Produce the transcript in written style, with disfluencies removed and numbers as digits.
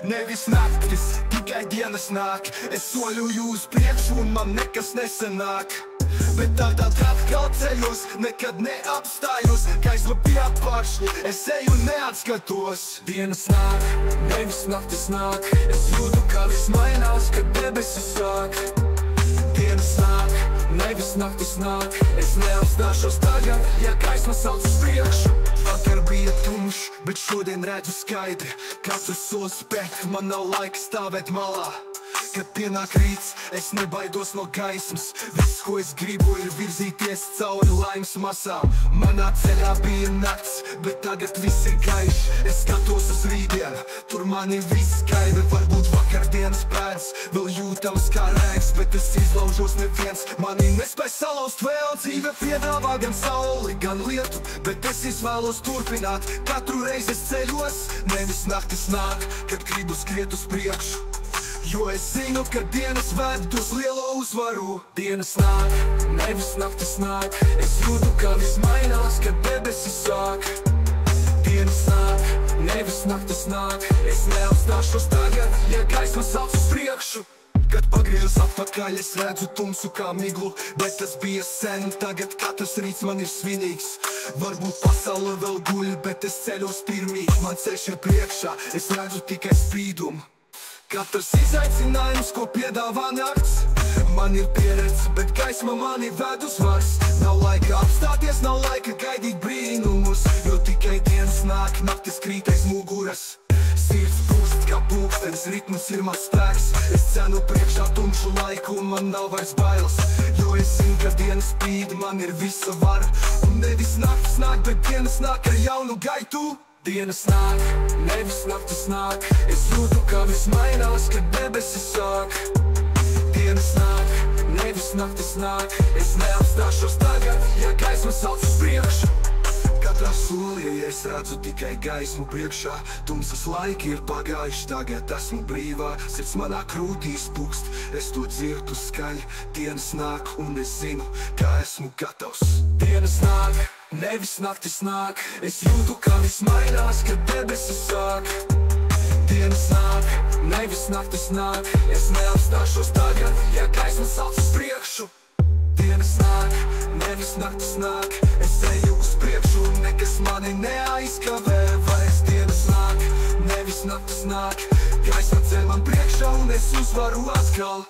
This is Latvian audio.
Nevis naktis, tikai dienas nāk. Es soļoju uz priekšu un man nekas nesanāk. Bet tad atkal ceļos, nekad neapstājos. Gaisma pie apakšņa, es eju un neatskatos. Dienas nāk, nevis naktis nāk. Es jūtu, kā viss mainās, kad debesis sāk. Dienas nāk, nevis naktis nāk. Es neapstāšos tagad, ja gaisma sauc uz priekšu. Vakar bija tumšs, bet šodien redzu skaidri. Katru solis spērt, man nav laika stāvēt malā. Kad pienāk rīts, es nebaidos no gaismas. Viss, ko es gribu, ir virzīties cauri laimes masām. Manā ceļā bija nakts, bet tagad viss ir gaišs. Es skatos uz rītdienu, tur man ir viss skaidri. Varbūt vakardienas pēdas vēl jūtams kā rēks, bet es izlaužos neviens manī nespēj salauzt vēl. Dzīve piedāvā gan sauli, gan lietu, bet es izvēlos turpināt. Katru reizi es ceļos, nevis naktis nāk, kad gribu skriet uz priekšu. Jo es zinu, ka dienas ved uz lielo uzvaru. Dienas nāk, nevis naktis nāk. Es jūtu, ka viss mainās, kad debesis sāk. Dienas nāk, nevis naktis nāk. Es neapstāšos tagad, ja gaisma sauc uz priekšu. Kad pagriežas atpakaļ, es redzu tumsu kā miglu. Bet tas bija sen, tagad katrs rīts man ir svinīgs. Varbūt pasaule vēl guļ, bet es ceļos pirmīt. Man ceļš ir priekšā, es redzu tikai spīdumu. Katrs izaicinājums, ko piedāvā nakts. Man ir pieredze, bet gaisma mani ved uz vars. Nav laika apstāties, nav laika gaidīt brīnumus. Jo tikai dienas nāk, naktis krīt aiz muguras. Sirds pūst kā pulkstenis, ritms ir mans spēks. Es cenu priekšā tumšu laiku un man nav vairs bailes. Jo es zinu, ka dienas spīd, man ir visa vara. Un nevis naktis nāk, bet dienas nāk ar jaunu gaitu. Dienas nāk, nevis naktis nāk. Es jūtu, ka viss mainās, kad debesis sāk. Dienas nāk, nevis naktis nāk. Es neapstāšos tagad, ja gaisma sauc uz priekšu. Katrā solī es redzu tikai gaismu priekšā. Tumsas laiki ir pagājuši, tagad esmu brīvā. Sirds manā krūtīs pukst, es to dzirdu skaļi. Dienas nāk un es zinu, ka esmu gatavs. Dienas nāk, nevis naktis nāk. Es jūtu, ka viss mainās, kad debesis sāk. Dienas nāk, nevis naktis nāk. Es neapstāšos tagad, ja gaisma sauc uz priekšu. Dienas nāk, nevis naktis nāk. Es eju uz priekšu, nekas mani neaizkavē vairs. Dienas nāk, nevis naktis nāk. Gaisma ceļ man priekšā un es uzvaru atkal.